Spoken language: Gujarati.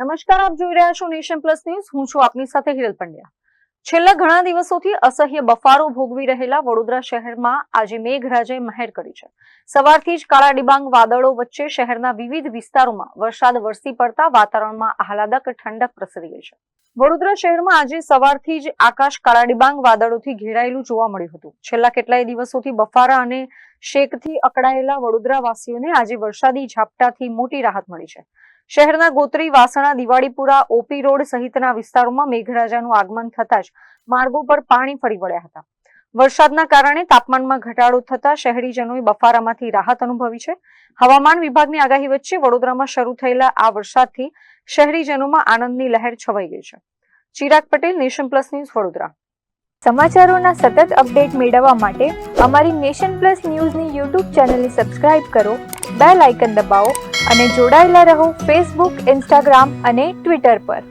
નમસ્કાર, આપ જોઈ રહ્યા છો નેશન પ્લસ ન્યૂઝ. હું છું આપની સાથે હિરલ પંડ્યા. છેલ્લા ઘણા દિવસોથી અસહ્ય બફારો ભોગવી રહેલા વડોદરા શહેરમાં આજે મેઘરાજાએ મહેર કરી છે. સવારથી જ કાળા ડિબાંગ વાદળો વચ્ચે શહેરના વિવિધ વિસ્તારોમાં વરસાદ વરસી પડતા વાતાવરણમાં આહલાદક ઠંડક પ્રસરી ગઈ છે. વડોદરા શહેરમાં આજે સવારથી જ આકાશ કાળા ડિબાંગ વાદળોથી ઘેરાયેલું જોવા મળ્યું હતું. છેલ્લા કેટલાય દિવસોથી બફારા અને શેકથી અકળાયેલા વડોદરાવાસીઓને આજે વરસાદી ઝાપટાથી મોટી રાહત મળી છે. શહેરના ગોત્રી, વાસણા, દિવાળીપુરા, ઓપી રોડ સહિતના વિસ્તારોમાં મેઘરાજાનું આગમન થતાં જ માર્ગો પર પાણી ફરી વળ્યા હતા. વરસાદના કારણે તાપમાનમાં ઘટાડો થતા શહેરીજનોએ બફારામાંથી રાહત અનુભવી છે. હવામાન વિભાગની આગાહી વચ્ચે વડોદરામાં શરૂ થયેલા આ વરસાદથી શહેરીજનોમાં આનંદની લહેર છવાઈ ગઈ છે. Chirag Patel, nation plus news, Vadodara. સમાચારોના સતત અપડેટ મેળવવા માટે અમારી નેશન પ્લસ ન્યૂઝની યુટ્યુબ ચેનલને સબસ્ક્રાઇબ કરો, બેલ આઇકન દબાવો અને જોડાયેલા રહો ફેસબુક, ઇન્સ્ટાગ્રામ અને ટ્વિટર પર.